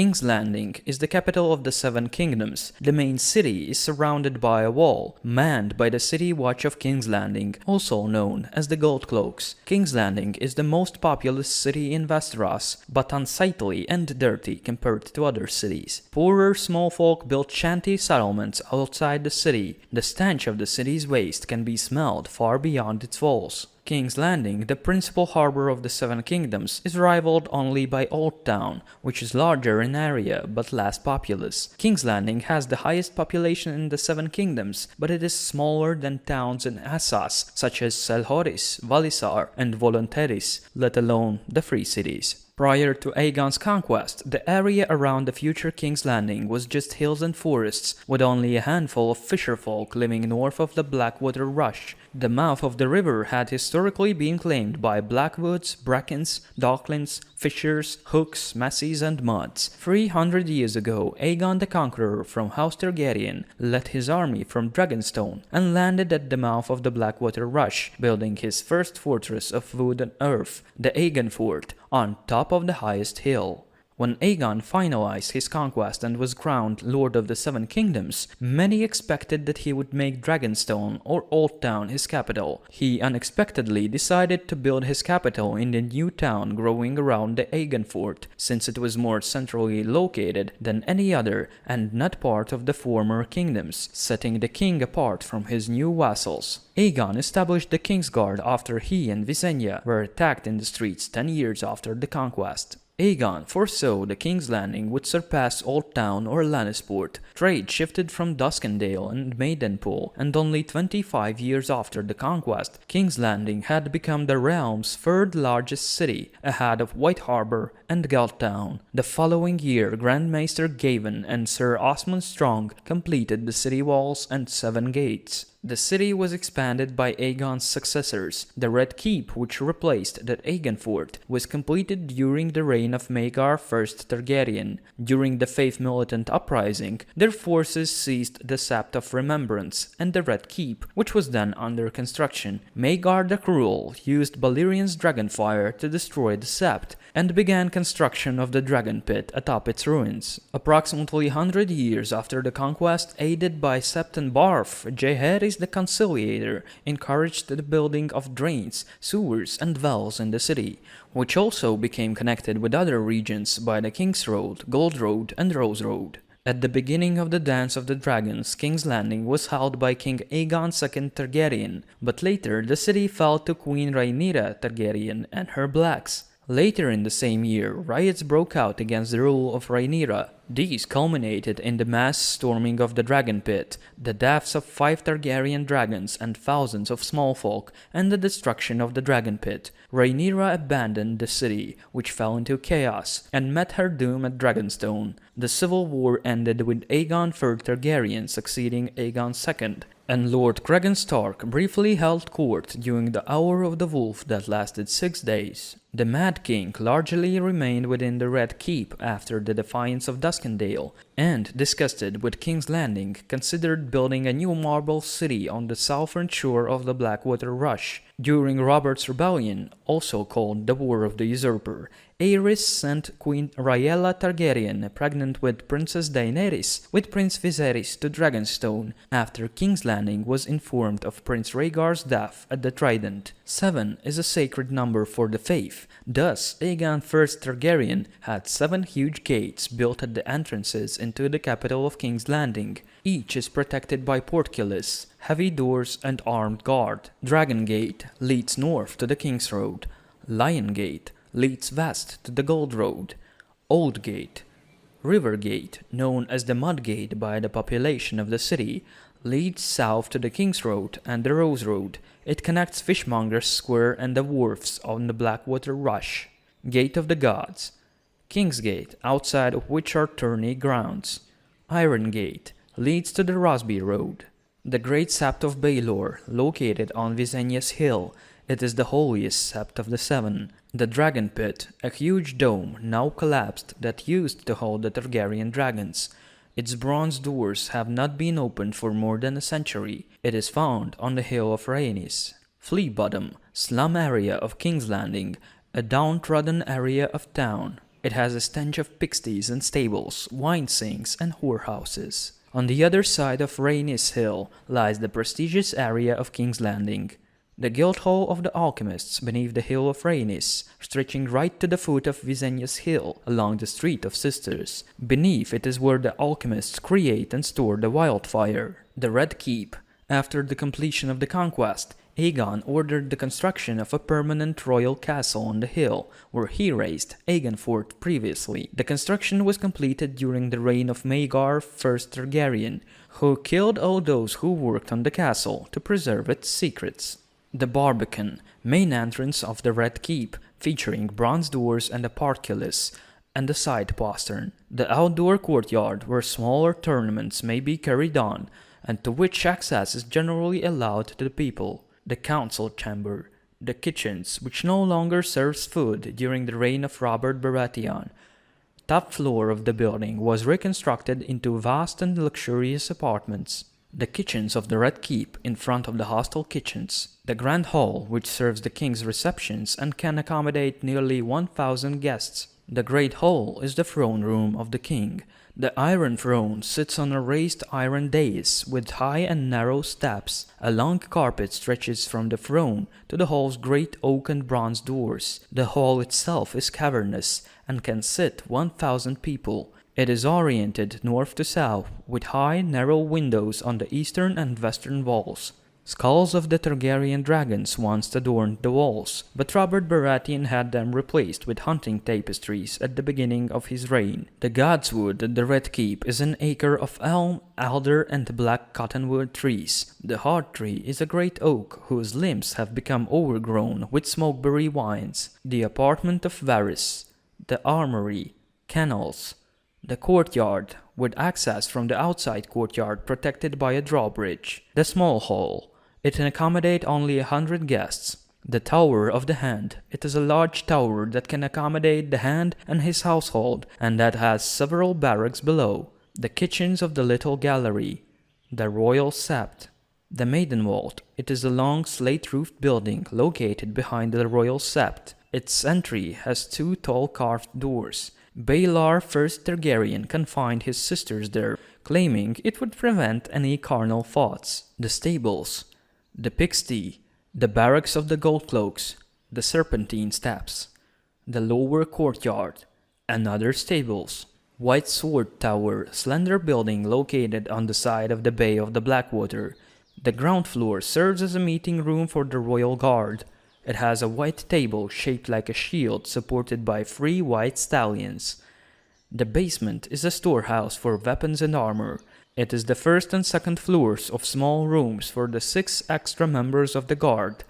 King's Landing is the capital of the Seven Kingdoms. The main city is surrounded by a wall, manned by the City Watch of King's Landing, also known as the Gold Cloaks. King's Landing is the most populous city in Westeros, but unsightly and dirty compared to other cities. Poorer small folk built shanty settlements outside the city. The stench of the city's waste can be smelled far beyond its walls. King's Landing, the principal harbor of the Seven Kingdoms, is rivaled only by Old Town, which is larger in area but less populous. King's Landing has the highest population in the Seven Kingdoms, but it is smaller than towns in Essos such as Selhoris, Valisar, and Volunteris, let alone the Free Cities. Prior to Aegon's conquest, the area around the future King's Landing was just hills and forests, with only a handful of fisherfolk living north of the Blackwater Rush. The mouth of the river had historically been claimed by Blackwoods, Brackens, Docklands, Fishers, Hooks, Massies, and Muds. 300 years ago, Aegon the Conqueror from House Targaryen led his army from Dragonstone and landed at the mouth of the Blackwater Rush, building his first fortress of wood and earth, the Aegon Fort, on top of the highest hill. When Aegon finalized his conquest and was crowned Lord of the Seven Kingdoms, many expected that he would make Dragonstone or Old Town his capital. He unexpectedly decided to build his capital in the new town growing around the Aegon Fort, since it was more centrally located than any other and not part of the former kingdoms, setting the king apart from his new vassals. Aegon established the Kingsguard after he and Visenya were attacked in the streets 10 years after the conquest. Aegon foresaw the King's Landing would surpass Old Town or Lannisport. Trade shifted from Duskendale and Maidenpool, and only 25 years after the conquest, King's Landing had become the realm's third largest city, ahead of White Harbor and Galtown. The following year, Grand Maester Gavin and Sir Osmond Strong completed the city walls and 7 gates. The city was expanded by Aegon's successors. The Red Keep, which replaced the Aegon Fort, was completed during the reign of Maegor I Targaryen. During the Faith Militant Uprising, their forces seized the Sept of Remembrance and the Red Keep, which was then under construction. Maegor the Cruel used Balerian's Dragonfire to destroy the Sept, and began construction of the Dragon Pit atop its ruins. Approximately 100 years after the conquest, aided by Sept and Barf, Jaehaerys the Conciliator encouraged the building of drains, sewers, and wells in the city, which also became connected with other regions by the King's Road, Gold Road, and Rose Road. At the beginning of the Dance of the Dragons, King's Landing was held by King Aegon II Targaryen, but later the city fell to Queen Rhaenyra Targaryen and her Blacks. Later in the same year, riots broke out against the rule of Rhaenyra. These culminated in the mass storming of the Dragon Pit, the deaths of 5 Targaryen dragons and thousands of small folk, and the destruction of the Dragon Pit. Rhaenyra abandoned the city, which fell into chaos, and met her doom at Dragonstone. The civil war ended with Aegon Fort Targaryen succeeding Aegon II, and Lord Cregan Stark briefly held court during the Hour of the Wolf that lasted 6 days. The Mad King largely remained within the Red Keep after the defiance of Duskendale, and, disgusted with King's Landing, considered building a new marble city on the southern shore of the Blackwater Rush. During Robert's Rebellion, also called the War of the Usurper, Aerys sent Queen Rhaella Targaryen, pregnant with Princess Daenerys, with Prince Viserys to Dragonstone after King's Landing was informed of Prince Rhaegar's death at the Trident. 7 is a sacred number for the faith. Thus, Aegon I Targaryen had 7 huge gates built at the entrances into the capital of King's Landing. Each is protected by portcullis, heavy doors, and armed guard. Dragon Gate leads north to the King's Road. Lion Gate leads west to the Gold Road. Old Gate, River Gate, known as the Mud Gate by the population of the city, leads south to the King's Road and the Rose Road. It connects Fishmonger's Square and the wharfs on the Blackwater Rush. Gate of the Gods, King's Gate, outside of which are tourney grounds. Iron Gate leads to the Rosby Road. The Great Sept of Baelor, located on Visenya's Hill. It is the holiest sept of the 7. The Dragon Pit, a huge dome now collapsed that used to hold the Targaryen dragons. Its bronze doors have not been opened for more than a century. It is found on the Hill of Rhaenys. Flea Bottom, slum area of King's Landing, a downtrodden area of town. It has a stench of pigsties and stables, wine sinks, and whorehouses. On the other side of Rhaenys Hill lies the prestigious area of King's Landing, the Guildhall of the Alchemists beneath the Hill of Rhaenys, stretching right to the foot of Visenius Hill along the Street of Sisters. Beneath it is where the alchemists create and store the wildfire. The Red Keep. After the completion of the conquest, Aegon ordered the construction of a permanent royal castle on the hill, where he raised Aegon Fort previously. The construction was completed during the reign of Maegor I Targaryen, who killed all those who worked on the castle to preserve its secrets. The Barbican, main entrance of the Red Keep, featuring bronze doors and a portcullis, and the side postern. The outdoor courtyard where smaller tournaments may be carried on, and to which access is generally allowed to the people. The council chamber, the kitchens, which no longer serves food during the reign of Robert Baratheon. Top floor of the building was reconstructed into vast and luxurious apartments. The kitchens of the Red Keep in front of the hostel kitchens. The Grand Hall, which serves the king's receptions and can accommodate nearly 1,000 guests. The Great Hall is the throne room of the king. The Iron Throne sits on a raised iron dais with high and narrow steps. A long carpet stretches from the throne to the hall's great oak and bronze doors. The hall itself is cavernous and can sit 1,000 people. It is oriented north to south, with high, narrow windows on the eastern and western walls. Skulls of the Targaryen dragons once adorned the walls, but Robert Baratheon had them replaced with hunting tapestries at the beginning of his reign. The Godswood at the Red Keep is an acre of elm, alder, and black cottonwood trees. The Heart Tree is a great oak whose limbs have become overgrown with smokeberry vines. The apartment of Varys, the armory, kennels, the courtyard, with access from the outside courtyard protected by a drawbridge. The small hall. It can accommodate only 100 guests. The Tower of the Hand. It is a large tower that can accommodate the Hand and his household, and that has several barracks below. The kitchens of the Little Gallery. The Royal Sept. The Maiden Vault. It is a long slate-roofed building located behind the Royal Sept. Its entry has 2 tall carved doors. Baelor I Targaryen confined his sisters there, claiming it would prevent any carnal thoughts. The stables, the pigsty, the barracks of the Goldcloaks, the Serpentine Steps, the lower courtyard, and other stables. White Sword Tower, slender building located on the side of the Bay of the Blackwater. The ground floor serves as a meeting room for the Royal Guard. It has a white table shaped like a shield supported by 3 white stallions. The basement is a storehouse for weapons and armor. It is the first and second floors of small rooms for the 6 extra members of the guard.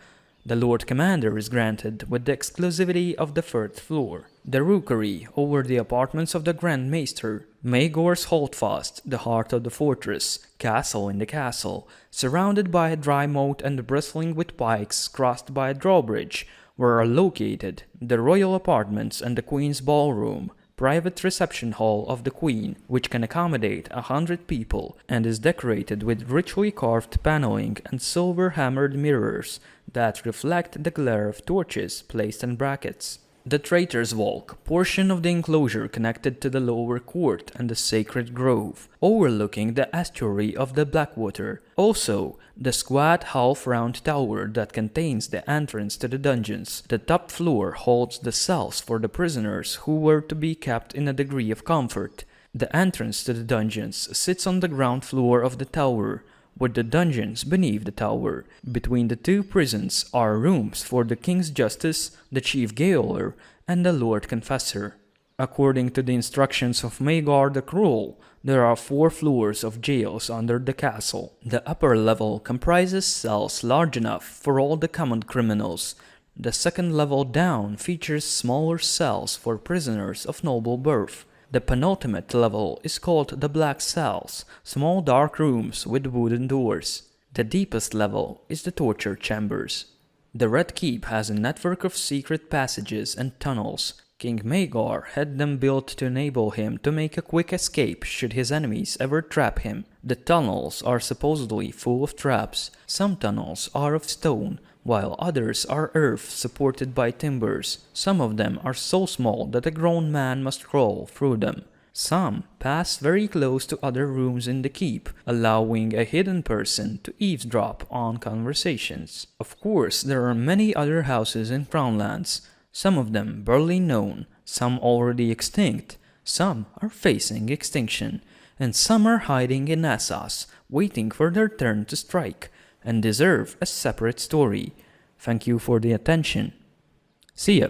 The Lord Commander is granted with the exclusivity of the 3rd floor. The rookery over the apartments of the Grand Maester. Maegor's Holdfast, the heart of the fortress, castle in the castle, surrounded by a dry moat and bristling with pikes crossed by a drawbridge, where are located the royal apartments and the Queen's ballroom, private reception hall of the Queen, which can accommodate 100 people and is decorated with richly carved paneling and silver-hammered mirrors that reflect the glare of torches placed in brackets. The Traitor's Walk, portion of the enclosure connected to the lower court and the sacred grove, overlooking the estuary of the Blackwater. Also, the squat half-round tower that contains the entrance to the dungeons. The top floor holds the cells for the prisoners who were to be kept in a degree of comfort. The entrance to the dungeons sits on the ground floor of the tower, with the dungeons beneath the tower. Between the 2 prisons are rooms for the King's Justice, the Chief Gaoler, and the Lord Confessor. According to the instructions of Maegor the Cruel, there are 4 floors of jails under the castle. The upper level comprises cells large enough for all the common criminals. The second level down features smaller cells for prisoners of noble birth. The penultimate level is called the Black Cells, small dark rooms with wooden doors. The deepest level is the torture chambers. The Red Keep has a network of secret passages and tunnels. King Maegor had them built to enable him to make a quick escape should his enemies ever trap him. The tunnels are supposedly full of traps. Some tunnels are of stone, while others are earth supported by timbers. Some of them are so small that a grown man must crawl through them. Some pass very close to other rooms in the keep, allowing a hidden person to eavesdrop on conversations. Of course, there are many other houses in Crownlands, some of them barely known, some already extinct, some are facing extinction, and some are hiding in Nassas, waiting for their turn to strike, and deserve a separate story. Thank you for the attention. See ya!